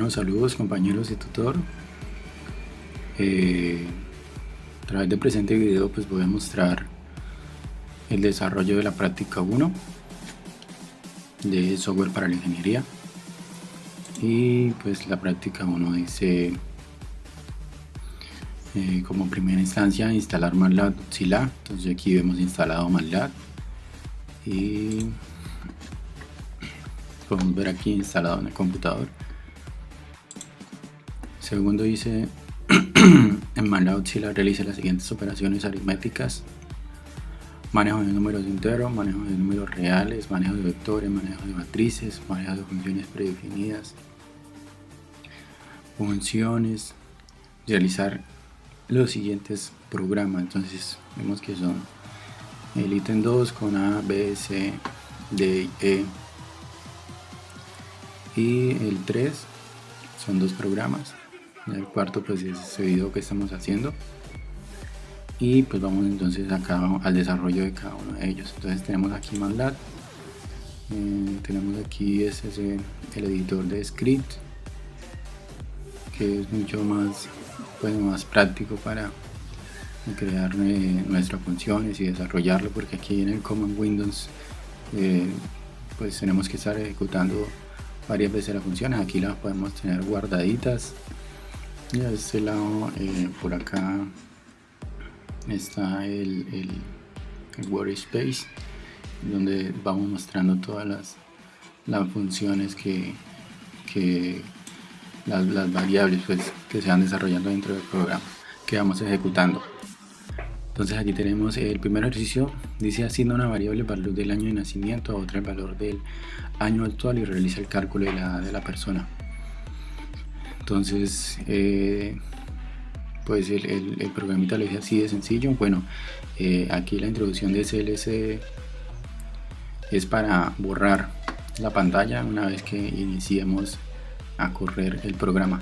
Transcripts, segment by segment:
Bueno, saludos compañeros y tutor. A través del presente video pues voy a mostrar el desarrollo de la práctica 1 de software para la ingeniería. Y pues la práctica 1 dice como primera instancia instalar MATLAB Zilla. Entonces aquí vemos instalado MATLAB y podemos ver aquí instalado en el computador. Segundo dice en MATLAB Zilla realiza las siguientes operaciones aritméticas: manejo de números enteros, manejo de números reales, manejo de vectores, manejo de matrices, manejo de funciones predefinidas, funciones, realizar los siguientes programas. Entonces vemos que son el ítem 2 con A, B, C, D, E, y el 3 son dos programas. El cuarto pues es ese video que estamos haciendo, y pues vamos entonces acá al desarrollo de cada uno de ellos. Entonces tenemos aquí MATLAB, tenemos aquí el editor de script, que es mucho más, pues, más práctico para crear nuestras funciones y desarrollarlo, porque aquí en el Command Windows pues tenemos que estar ejecutando varias veces las funciones. Aquí las podemos tener guardaditas, y a este lado por acá está el workspace, donde vamos mostrando todas las funciones las variables pues, que se van desarrollando dentro del programa que vamos ejecutando. Entonces aquí tenemos el primer ejercicio. Dice: asigna una variable el valor del año de nacimiento, a otra el valor del año actual y realiza el cálculo de la edad de la persona. Entonces pues el programita lo dice así de sencillo. Bueno, aquí la introducción de CLC es para borrar la pantalla una vez que iniciemos a correr el programa.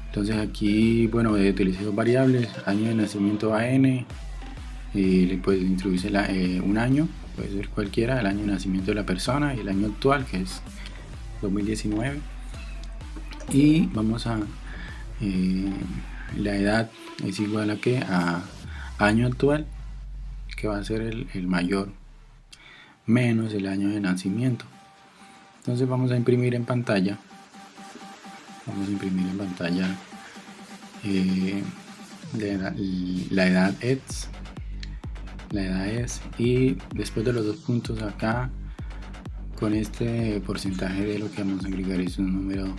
Entonces aquí, bueno, utilicé dos variables: año de nacimiento AN, y le puedes introducir un año, puede ser cualquiera, el año de nacimiento de la persona, y el año actual, que es 2019. Y vamos a la edad es igual a que a año actual, que va a ser el mayor, menos el año de nacimiento. Entonces vamos a imprimir en pantalla. Vamos a imprimir en pantalla la edad es, y después de los dos puntos acá, con este porcentaje de lo que vamos a agregar es un número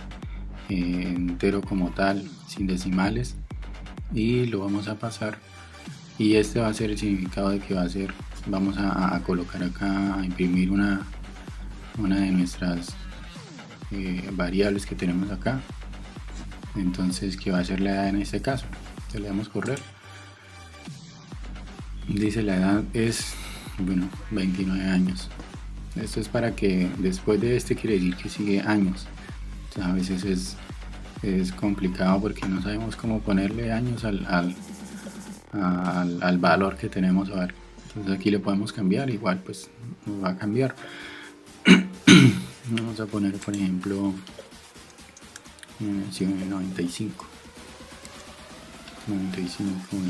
entero como tal, sin decimales, y lo vamos a pasar, y este va a ser el significado de que va a ser. Vamos a colocar acá, a imprimir una de nuestras variables que tenemos acá. Entonces, que va a ser la edad en este caso. Entonces le damos correr. Dice la edad es, bueno, 29 años. Esto es para que después de este quiere decir que sigue años. Entonces, a veces es complicado porque no sabemos cómo ponerle años al valor que tenemos. A ver, entonces aquí le podemos cambiar, igual pues nos va a cambiar. Vamos a poner, por ejemplo, 95,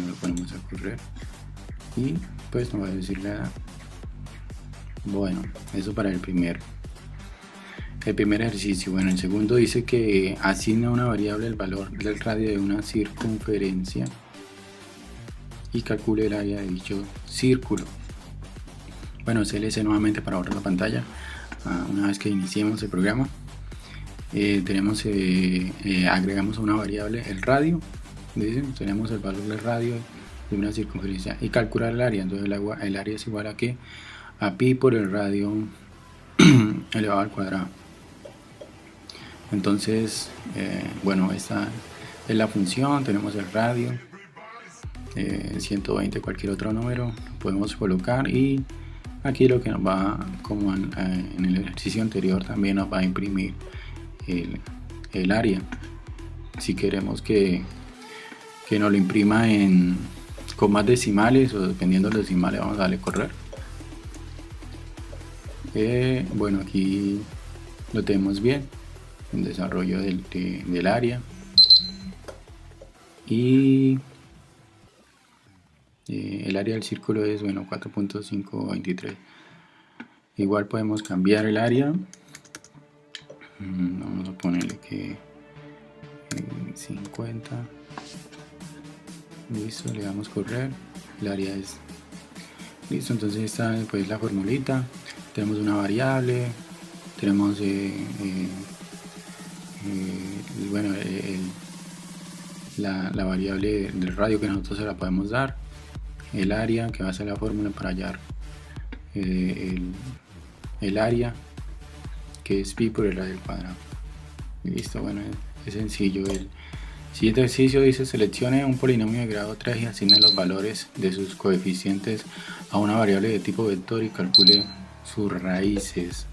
lo ponemos a correr y pues nos va a decir la edad. Bueno, eso para el primer ejercicio. Bueno, el segundo dice que asigna una variable el valor del radio de una circunferencia y calcule el área de dicho círculo. Bueno, CLC nuevamente para borrar la pantalla. Una vez que iniciemos el programa, agregamos una variable el radio. Tenemos el valor del radio de una circunferencia y calcular el área. Entonces el área es igual a que a pi por el radio elevado al cuadrado. Entonces bueno, esta es la función. Tenemos el radio 120, cualquier otro número podemos colocar, y aquí lo que nos va, como en el ejercicio anterior, también nos va a imprimir el área. Si queremos que nos lo imprima con más decimales, o dependiendo de los decimales, vamos a darle correr. Bueno, aquí lo tenemos bien. el desarrollo del área. Y el área del círculo es, bueno, 4.523. Igual podemos cambiar el área. Vamos a ponerle que 50. Listo, le damos correr. El área es listo. Entonces está pues la formulita. Tenemos una variable, tenemos bueno, la variable del radio que nosotros se la podemos dar, el área que va a ser la fórmula para hallar el área, que es pi por el radio al cuadrado. Listo, bueno, es sencillo. El siguiente ejercicio dice: seleccione un polinomio de grado 3 y asigne los valores de sus coeficientes a una variable de tipo vector y calcule sus raíces.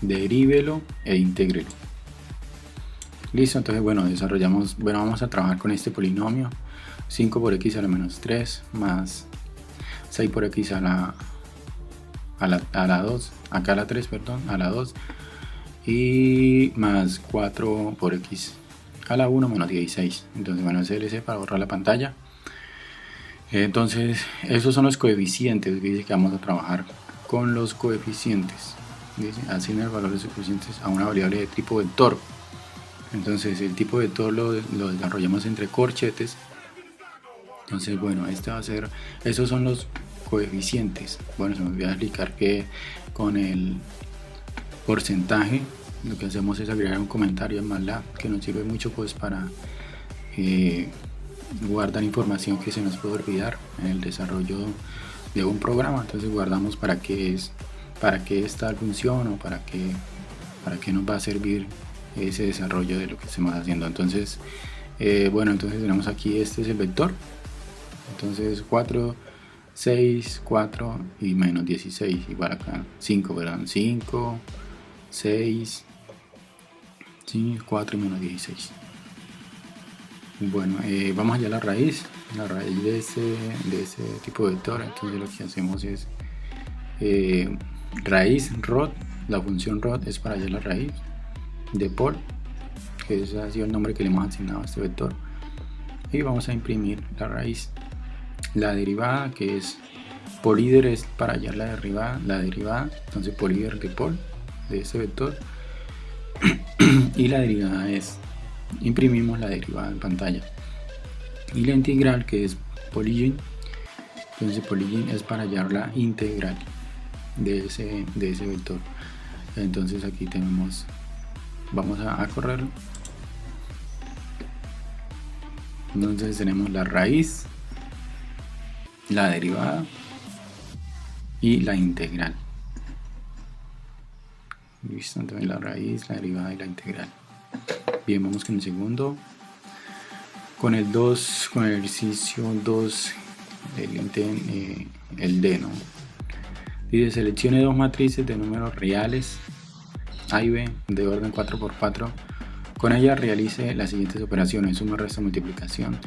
Derívelo e intégrelo. Listo, entonces bueno, vamos a trabajar con este polinomio. 5 por x a la menos 3 más 6 por x a la 2, acá a la 3, perdón, a la 2, y más 4 por x a la 1 menos 16. Entonces bueno, CLC para borrar la pantalla. Entonces esos son los coeficientes. Dice que vamos a trabajar con los coeficientes. Dice: asigna el valor de sus coeficientes a una variable de tipo vector. Entonces el tipo vector lo desarrollamos entre corchetes. Entonces bueno, este va a ser, esos son los coeficientes. Bueno, se me olvidó explicar que con el porcentaje lo que hacemos es agregar un comentario en MATLAB que nos sirve mucho pues para guardar información que se nos puede olvidar en el desarrollo de un programa. Entonces guardamos para qué es tal función o para qué nos va a servir ese desarrollo de lo que estemos haciendo. Entonces bueno, entonces tenemos aquí, este es el vector. Entonces 4, 6, 4 y menos 16, igual acá 5, perdón, 5, 6, 4 y menos 16. Bueno, vamos allá a la raíz de ese tipo de vector. Entonces lo que hacemos es raíz rod. La función rod es para hallar la raíz de Paul, que ese ha sido el nombre que le hemos asignado a este vector, y vamos a imprimir la raíz. La derivada, que es políder, es para hallar la derivada, entonces políder de Paul de ese vector. Y la derivada es, imprimimos la derivada en pantalla. Y la integral, que es polygyn, entonces polygyn es para hallar la integral de ese vector. Entonces aquí tenemos, vamos a correrlo. Entonces tenemos la raíz, la derivada y la integral. Listo, entonces la raíz, la derivada y la integral. Bien, vamos con el segundo. Con el 2, con el ejercicio 2, el D, ¿no? Dice: seleccione dos matrices de números reales A y B de orden 4×4. Con ellas realice las siguientes operaciones: suma, resta, multiplicación.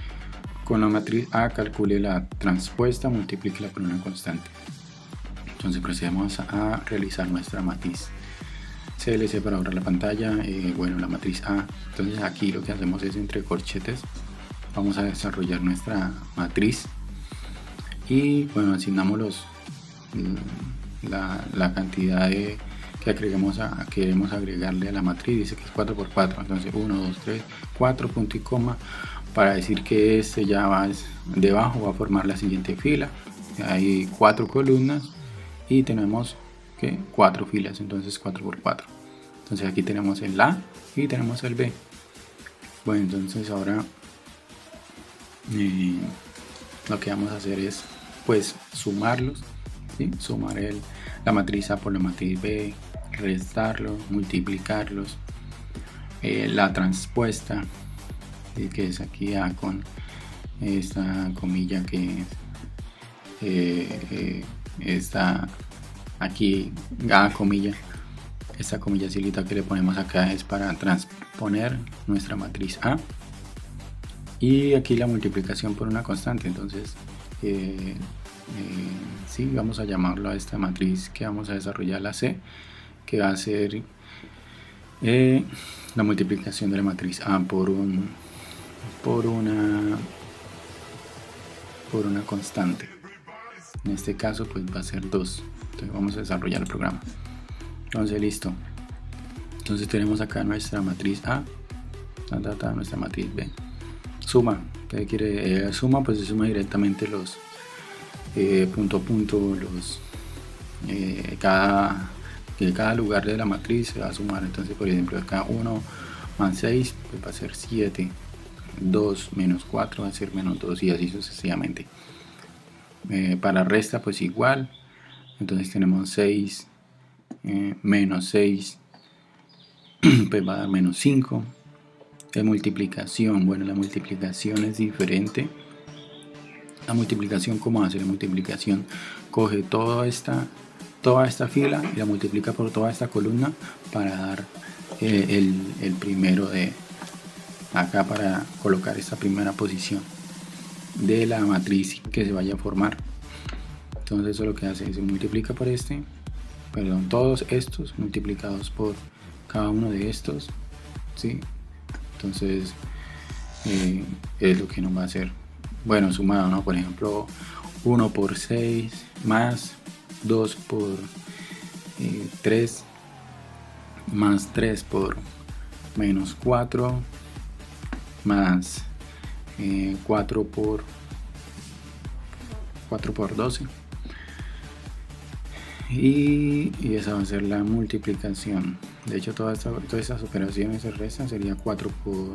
Con la matriz A calcule la transpuesta, multiplíquela por una constante. Entonces procedemos a realizar nuestra matriz. CLC para borrar la pantalla. Bueno, la matriz A. Entonces aquí lo que hacemos es, entre corchetes, vamos a desarrollar nuestra matriz. Y bueno, asignamos la cantidad que queremos agregarle a la matriz. Dice que es 4×4. Entonces 1, 2, 3, 4, punto y coma, para decir que este ya va debajo, va a formar la siguiente fila. Hay 4 columnas y tenemos que 4 filas, entonces 4×4. Entonces aquí tenemos el A y tenemos el B. Bueno, entonces ahora lo que vamos a hacer es pues sumarlos, ¿sí? Sumar la matriz A por la matriz B, restarlos, multiplicarlos, la transpuesta, ¿sí? Que es aquí A con esta comilla que está aquí, A comilla. Esta comilla silita que le ponemos acá es para transponer nuestra matriz A, y aquí la multiplicación por una constante. Entonces sí, vamos a llamarlo a esta matriz que vamos a desarrollar, la C, que va a ser la multiplicación de la matriz A por una constante. En este caso pues va a ser 2. Entonces vamos a desarrollar el programa. Entonces listo. Entonces tenemos acá nuestra matriz A, nuestra matriz B. Suma. ¿Qué quiere? Suma, pues se suma directamente los punto a punto, los cada lugar de la matriz se va a sumar. Entonces por ejemplo acá 1 más 6 pues va a ser 7, 2 menos 4 va a ser menos 2 y así sucesivamente. Para resta pues igual, entonces tenemos 6 menos 6 pues va a dar menos 5. De multiplicación, bueno, la multiplicación es diferente. La multiplicación, ¿cómo hace? La multiplicación coge toda esta fila y la multiplica por toda esta columna para dar el primero de acá, para colocar esta primera posición de la matriz que se vaya a formar. Entonces eso lo que hace es se multiplica por todos estos multiplicados por cada uno de estos, ¿sí? Entonces es lo que nos va a hacer, bueno, sumado, ¿no? Por ejemplo 1 por 6 más 2 por 3 más 3 por menos 4 más 4 por 12 y esa va a ser la multiplicación. De hecho todas estas operaciones se restan, sería 4 por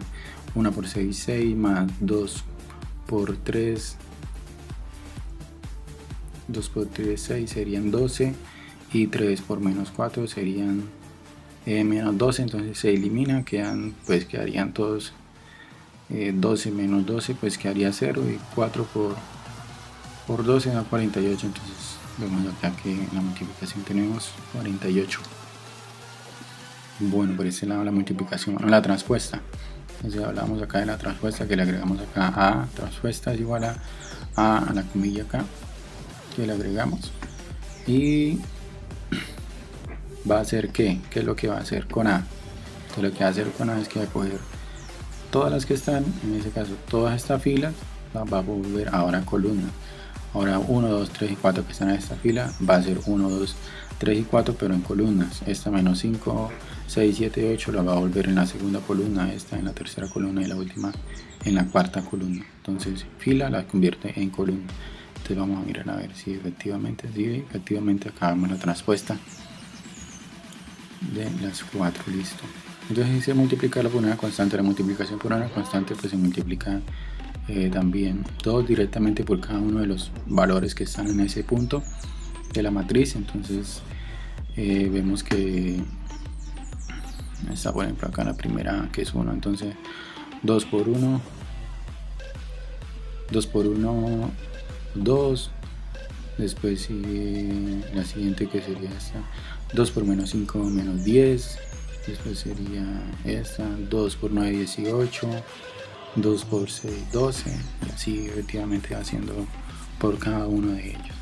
1 por 6, 6 más 2 por 3, 2 por 3, 6 serían 12 y 3 por menos 4 serían menos 12, entonces se elimina, quedarían todos 12 menos 12 pues quedaría 0 y 4 por 12 da 48, entonces vemos acá que en la multiplicación tenemos 48. Bueno, por ese lado la multiplicación, la transpuesta. Entonces hablamos acá de la transpuesta, que le agregamos acá a transpuesta es igual a la comilla acá, que le agregamos. Y va a hacer ¿qué es lo que va a hacer con A? Entonces lo que va a hacer con A es que va a coger todas las que están, en ese caso todas estas filas, va a volver ahora columna. Ahora 1, 2, 3 y 4 que están en esta fila va a ser 1, 2, 3 y 4 pero en columnas. Esta menos 5, 6, 7, 8 la va a volver en la segunda columna, esta en la tercera columna y la última en la cuarta columna. Entonces fila la convierte en columna. Entonces vamos a mirar a ver si efectivamente acá vemos la transpuesta de las 4, listo. Entonces si se multiplica por una constante, la multiplicación por una constante pues se multiplica también 2 directamente por cada uno de los valores que están en ese punto de la matriz. Entonces vemos que está por ejemplo acá la primera que es 1, entonces 2 por 1 2, después sigue la siguiente que sería esta, 2 por menos 5 menos 10, después sería esta, 2 por 9 18, 2 por 6 12 y así efectivamente haciendo por cada uno de ellos.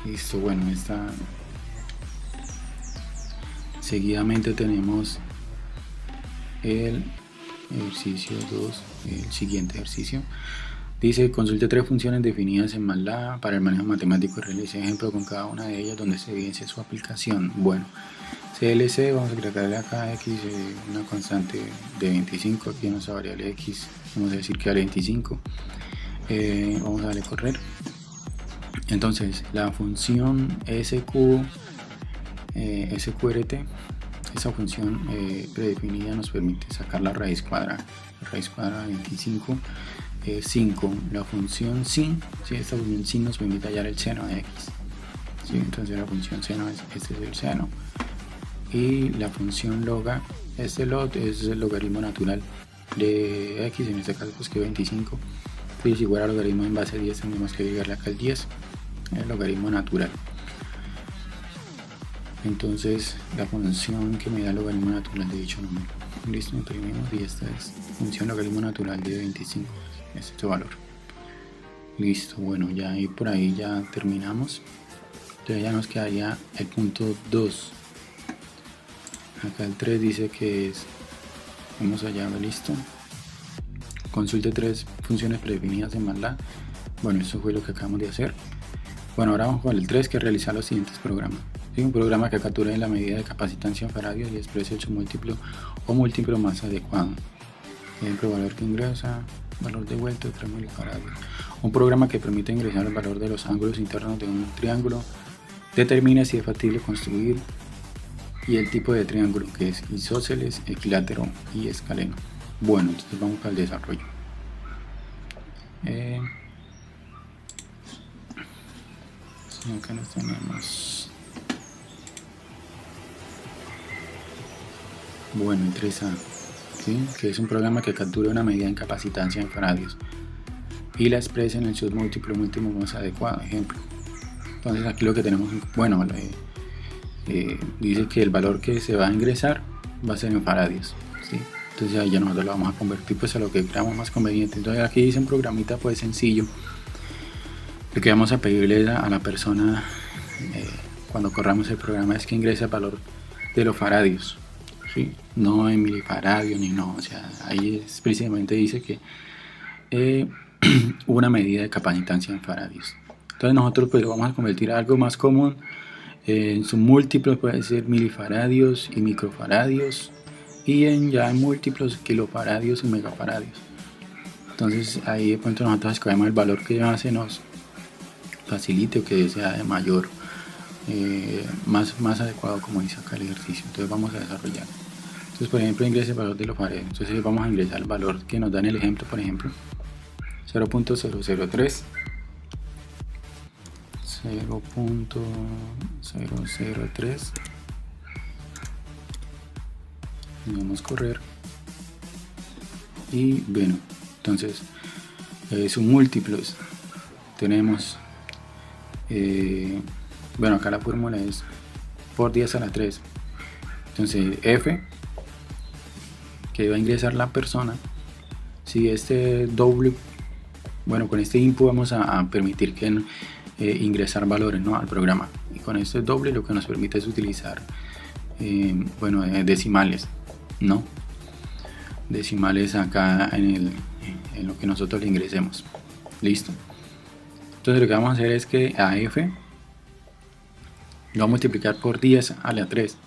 Listo, bueno, seguidamente tenemos el ejercicio 2, el siguiente ejercicio. Dice, consulte 3 funciones definidas en MATLAB para el manejo matemático y realice ejemplo con cada una de ellas donde se evidencie su aplicación. Bueno, CLC, vamos a agregarle acá x, una constante de 25, aquí en nuestra variable x, vamos a decir que vale 25. Vamos a darle correr. Entonces, la función SQRT, esa función predefinida nos permite sacar la raíz cuadrada. La raíz cuadrada de 25 es 5. La función sin, ¿sí? Esta función sin nos permite hallar el seno de x. ¿Sí? Entonces la función seno este es el seno. Y la función loga, log es el logaritmo natural de x, en este caso pues que 25. Pues igual al logaritmo en base 10 tenemos que agregarle acá el 10, el logaritmo natural. Entonces la función que me da el logaritmo natural de dicho número. Listo, imprimimos y esta es función logaritmo natural de 25, es este valor. Listo, bueno, ya ahí por ahí ya terminamos. Entonces ya nos quedaría el punto 2. Acá el 3 dice que es, vamos allá, listo. Consulte 3 funciones predefinidas en MATLAB. Bueno, eso fue lo que acabamos de hacer. Bueno, ahora vamos con el 3, que es realizar los siguientes programas. ¿Sí? Un programa que capture la medida de capacitancia en faradios y exprese el submúltiplo o múltiplo más adecuado. Ejemplo, valor que ingresa, valor devuelto, 3 milifaradios. Un programa que permite ingresar el valor de los ángulos internos de un triángulo. Determina si es factible construir y el tipo de triángulo, que es isósceles, equilátero y escaleno. Bueno, entonces vamos al desarrollo. Acá nos tenemos. Bueno, 3A, ¿sí? Que es un programa que captura una medida en capacitancia en faradios y la expresa en el submúltiplo múltiplo más adecuado. Ejemplo. Entonces aquí lo que tenemos, bueno, dice que el valor que se va a ingresar va a ser en faradios, ¿sí? Entonces ahí ya nosotros lo vamos a convertir pues a lo que creamos más conveniente. Entonces aquí dice un programita pues sencillo. Lo que vamos a pedirle a la persona cuando corramos el programa es que ingrese el valor de los faradios, ¿sí? No en milifaradios ni no, o sea, ahí explícitamente dice que una medida de capacitancia en faradios. Entonces nosotros pues lo vamos a convertir a algo más común. En sus múltiplos puede ser milifaradios y microfaradios, y ya en múltiplos kilofaradios y megafaradios. Entonces ahí de pronto nosotros escogemos el valor que ya se nos facilite o que sea de mayor, más adecuado, como dice acá el ejercicio. Entonces vamos a desarrollar. Entonces, por ejemplo, ingrese el valor de los faradios. Entonces vamos a ingresar el valor que nos da en el ejemplo, por ejemplo 0.003, 0.003, vamos a correr y bueno, entonces sus múltiplos tenemos, bueno, acá la fórmula es por 10 a la 3. Entonces f que va a ingresar la persona, si este doble, bueno, con este input vamos a permitir que ingresar valores, ¿no?, al programa, y con este doble lo que nos permite es utilizar bueno, decimales, ¿no? Decimales acá en lo que nosotros le ingresemos. Listo. Entonces lo que vamos a hacer es que a f lo vamos a multiplicar por 10 a la 3.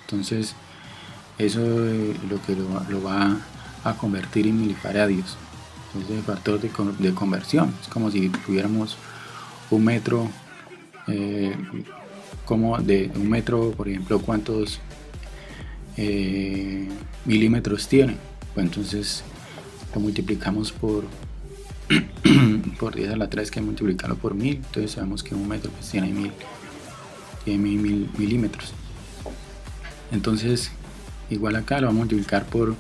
Entonces eso lo que lo va a convertir en milifaradios. Entonces el factor de conversión es como si tuviéramos un metro, como de un metro, por ejemplo, cuántos milímetros tiene. Pues entonces lo multiplicamos por 10 a la 3, que multiplicarlo por 1000. Entonces sabemos que un metro pues tiene 1000 milímetros. Entonces igual acá lo vamos a multiplicar por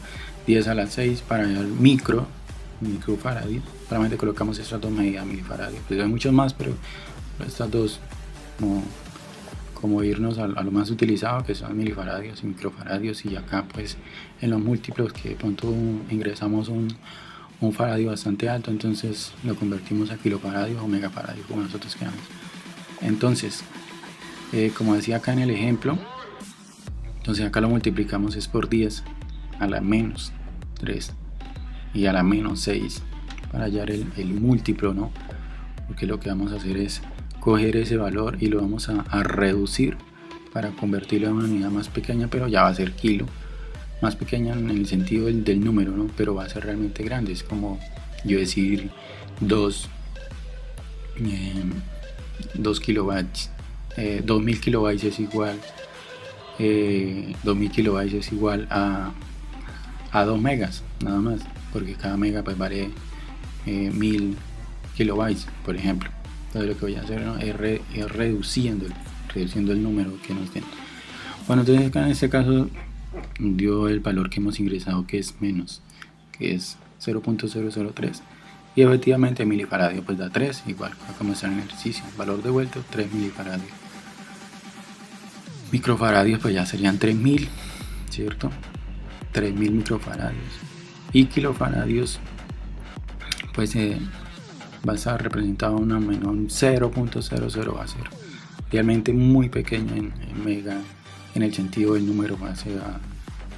10 a la 6 para el microfaradio. Solamente colocamos estas dos medidas, milifaradios. Pues hay muchos más, pero estas dos como irnos a lo más utilizado, que son milifaradios y microfaradios. Y acá pues en los múltiplos, que de pronto ingresamos un faradio bastante alto, entonces lo convertimos a kilofaradios o megafaradios, como nosotros queramos. Entonces como decía acá en el ejemplo, entonces acá lo multiplicamos es por 10 a la menos 3 y a la menos 6 para hallar el múltiplo, ¿no? Porque lo que vamos a hacer es coger ese valor y lo vamos a reducir para convertirlo en una unidad más pequeña, pero ya va a ser kilo, más pequeña en el sentido del número, ¿no? Pero va a ser realmente grande. Es como yo decir 2 kilobytes, 2000 kilobytes es igual 2000 kilobytes es igual a 2 megas, nada más, porque cada mega pues vale 1000 kilobytes, por ejemplo. Entonces lo que voy a hacer, ¿no?, es reduciendo el número que nos den. Bueno, entonces acá en este caso dio el valor que hemos ingresado, que es menos, que es 0.003, y efectivamente milifaradio pues da 3, igual como está en el ejercicio. Valor de vuelta 3 milifaradios. Microfaradios pues ya serían 3000, ¿cierto? 3000 microfaradios. Y kilofaradios pues va a estar representado un 0.00, va a ser realmente muy pequeño en mega, en el sentido del número se va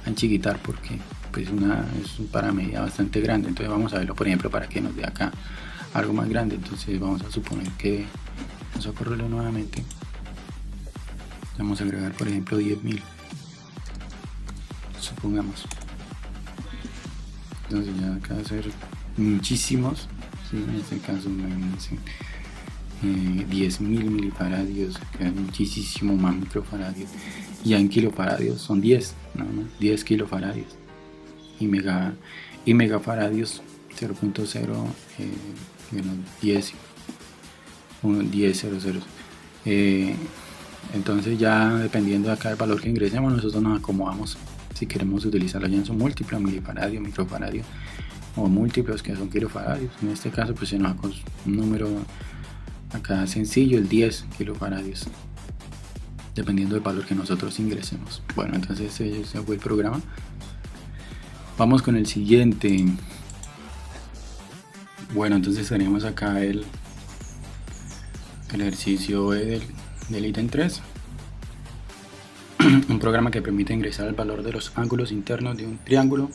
a enchiquitar porque pues es un paramedia bastante grande. Entonces vamos a verlo, por ejemplo, para que nos dé acá algo más grande. Entonces vamos a suponer que vamos a correrlo nuevamente, vamos a agregar por ejemplo 10.000, supongamos. Entonces ya acá va a ser muchísimos, ¿sí? En este caso 10.000 milifaradios, que es muchísimo más microfaradios, y ya en kilofaradios son 10, ¿no? 10 kilofaradios, y megafaradios 0.0, 10 ceros. Entonces ya dependiendo de acá el valor que ingresemos, nosotros nos acomodamos si queremos utilizarlo ya en su múltiplo, milifaradio, microfaradio, o múltiplos que son kilofaradios. En este caso pues se nos da un número acá sencillo, el 10 kilofaradios, dependiendo del valor que nosotros ingresemos. Bueno, entonces ese fue el programa. Vamos con el siguiente. Bueno, entonces tenemos acá el ejercicio E del ítem 3. Un programa que permite ingresar el valor de los ángulos internos de un triángulo.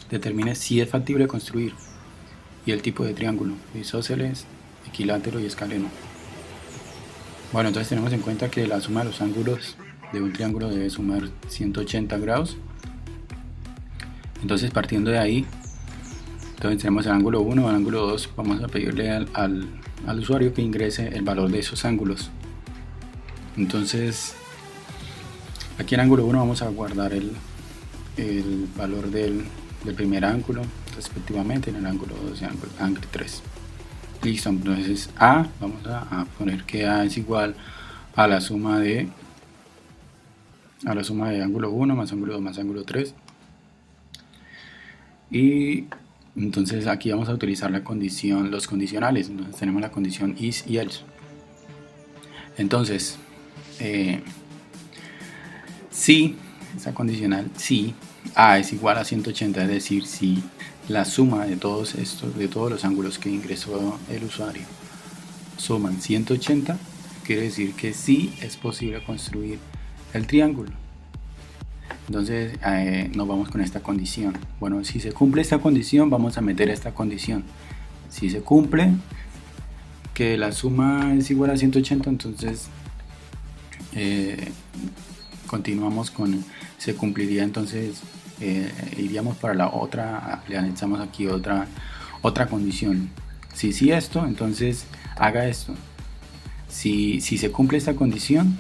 Determine si es factible construir y el tipo de triángulo: isósceles, equilátero y escaleno. Bueno, entonces tenemos en cuenta que la suma de los ángulos de un triángulo debe sumar 180 grados. Entonces, partiendo de ahí, entonces tenemos el ángulo 1, el ángulo 2. Vamos a pedirle al usuario que ingrese el valor de esos ángulos. Entonces, aquí en ángulo 1 vamos a guardar el valor del primer ángulo respectivamente, en el ángulo 2 y ángulo 3. Listo, entonces A, vamos a poner que A es igual a la suma de ángulo 1 más ángulo 2 más ángulo 3. Y entonces aquí vamos a utilizar la condición, los condicionales. Entonces tenemos la condición is y else. Entonces si esa condicional, si A es igual a 180, es decir, si la suma de todos los ángulos que ingresó el usuario suman 180, quiere decir que sí es posible construir el triángulo. Entonces nos vamos con esta condición. Bueno, si se cumple esta condición, vamos a meter esta condición. Si se cumple que la suma es igual a 180, entonces continuamos con, se cumpliría, entonces iríamos para la otra, le anexamos aquí otra condición. Si esto, entonces haga esto. Si se cumple esta condición,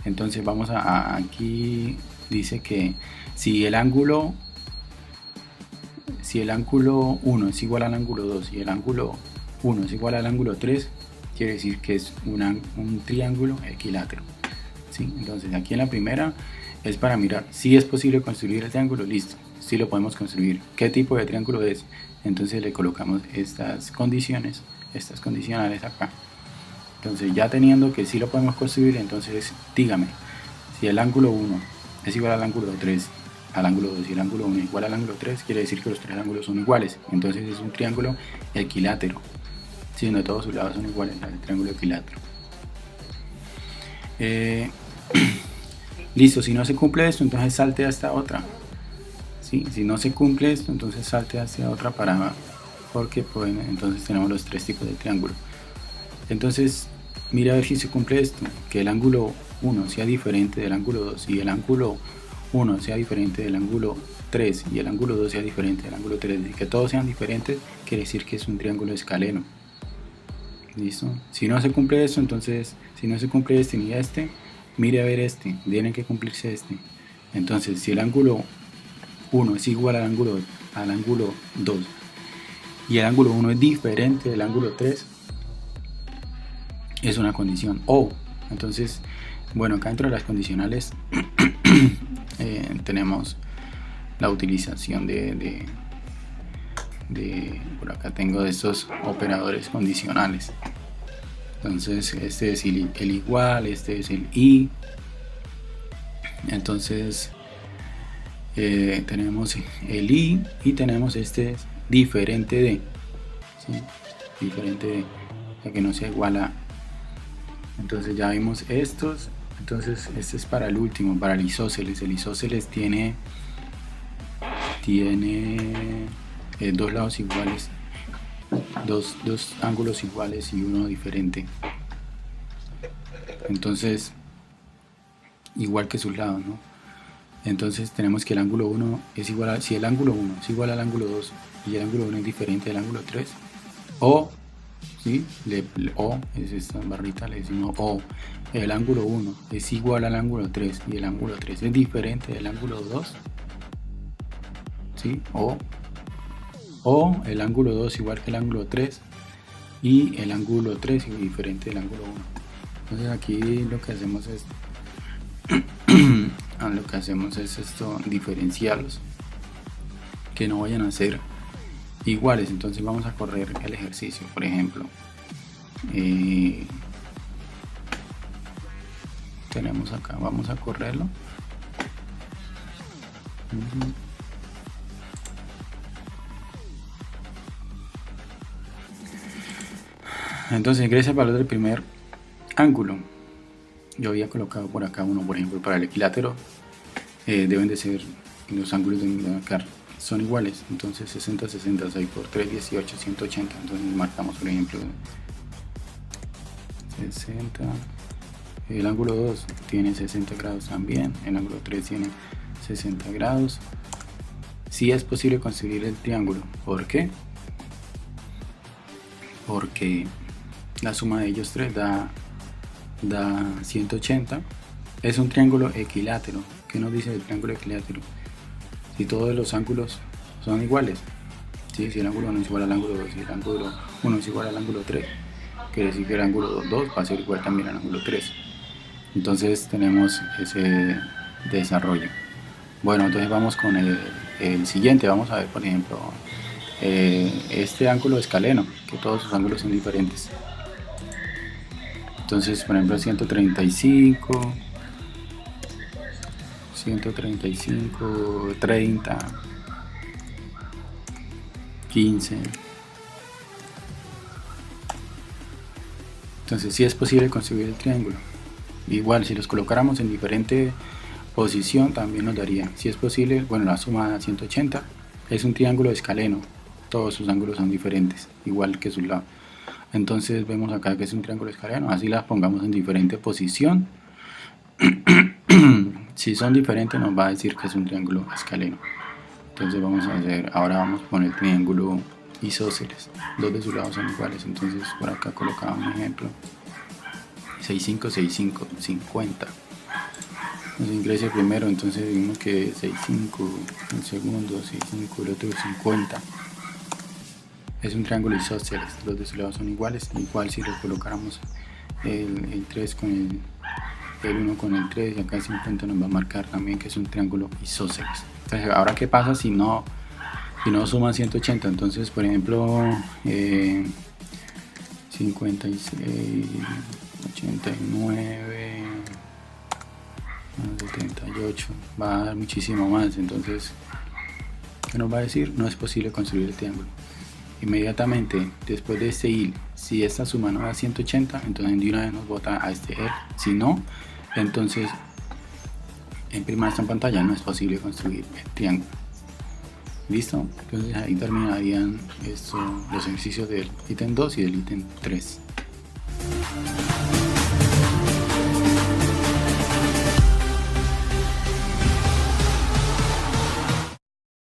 entonces vamos aquí dice que si el ángulo 1 es igual al ángulo 2 y el ángulo 1 es igual al ángulo 3, quiere decir que es un triángulo equilátero, ¿sí? Entonces aquí en la primera es para mirar si es posible construir el triángulo. Listo, si lo podemos construir. ¿Qué tipo de triángulo es? Entonces le colocamos estas condiciones, estas condicionales acá. Entonces ya teniendo que sí lo podemos construir, entonces dígame si el ángulo 1 es igual al ángulo 3, al ángulo 2 y el ángulo 1 es igual al ángulo 3, quiere decir que los tres ángulos son iguales. Entonces es un triángulo equilátero, si no todos sus lados son iguales, el triángulo equilátero. Listo, si no se cumple esto, entonces salte a esta otra. ¿Sí? Si no se cumple esto, entonces salte hacia otra porque pues, entonces tenemos los tres tipos de triángulo. Entonces mira a ver si se cumple esto, que el ángulo 1 sea diferente del ángulo 2 y el ángulo 1 sea diferente del ángulo 3 y el ángulo 2 sea diferente del ángulo 3, y que todos sean diferentes, quiere decir que es un triángulo escaleno. Listo. Si no se cumple esto, entonces si no se cumple este ni este, mire a ver este, tiene que cumplirse este. Entonces si el ángulo 1 es igual al ángulo 2 y el ángulo 1 es diferente del ángulo 3, es una condición. Entonces, bueno, acá dentro de las condicionales tenemos la utilización de por acá tengo de estos operadores condicionales. Entonces este es el igual, este es el y. Entonces tenemos el y tenemos este diferente de, ¿sí? diferente, a que no sea igual a. Entonces ya vimos estos. Entonces este es para el último, para el isósceles. El isósceles tiene dos lados iguales, dos ángulos iguales y uno diferente. Entonces, igual que sus lados, ¿no? Entonces tenemos que el ángulo 1 es igual a, si el ángulo 1 es igual al ángulo 2 y el ángulo 1 es diferente del ángulo 3, o, ¿sí? O es esta barrita, le decimos o, el ángulo 1 es igual al ángulo 3 y el ángulo 3 es diferente del ángulo 2, ¿sí? O el ángulo 2 igual que el ángulo 3 y el ángulo 3 es diferente del ángulo 1. Entonces aquí lo que hacemos es esto, diferenciarlos, que no vayan a ser iguales. Entonces vamos a correr el ejercicio, por ejemplo, tenemos acá, vamos a correrlo. Entonces ingresa el valor del primer ángulo. Yo había colocado por acá uno, por ejemplo, para el equilátero deben de ser, los ángulos de acá son iguales. Entonces 60, 60, 6 por 3, 18, 180. Entonces marcamos, por ejemplo, 60. El ángulo 2 tiene 60 grados también. El ángulo 3 tiene 60 grados. Sí es posible conseguir el triángulo. ¿Por qué? Porque la suma de ellos tres da 180. Es un triángulo equilátero. ¿Qué nos dice el triángulo equilátero? Si todos los ángulos son iguales, ¿sí? Si el ángulo 1 es igual al ángulo 2 y el ángulo 1 es igual al ángulo 3, quiere decir que el ángulo 2 va a ser igual también al ángulo 3. Entonces tenemos ese desarrollo. Bueno, entonces vamos con el siguiente. Vamos a ver, por ejemplo, este ángulo escaleno, que todos sus ángulos son diferentes. Entonces, por ejemplo, 135, 30, 15. Entonces sí es posible conseguir el triángulo. Igual, si los colocáramos en diferente posición también nos daría. Si es posible, bueno, la suma da 180. Es un triángulo escaleno. Todos sus ángulos son diferentes, igual que sus lados. Entonces vemos acá que es un triángulo escaleno. Así las pongamos en diferente posición. Si son diferentes nos va a decir que es un triángulo escaleno. Entonces ahora vamos con el triángulo isósceles. Dos de sus lados son iguales. Entonces por acá colocamos un ejemplo. 65, 65, 50. Nos ingresa el primero, entonces vimos que 65, el segundo 65, el otro 50. Es un triángulo isósceles, los de sus lados son iguales. Igual si los colocáramos el 3 con el 1 con el 3 y acá el 50 nos va a marcar también que es un triángulo isósceles. Entonces ahora qué pasa si no suman 180. Entonces por ejemplo 56, 89, 78, va a dar muchísimo más. Entonces, ¿qué nos va a decir? No es posible construir el triángulo. Inmediatamente después de este il, si esta suma no da 180, entonces de una vez nos bota a este el. Si no, entonces en primera esta pantalla no es posible construir el triángulo. ¿Listo? Entonces ahí terminarían los ejercicios del ítem 2 y del ítem 3.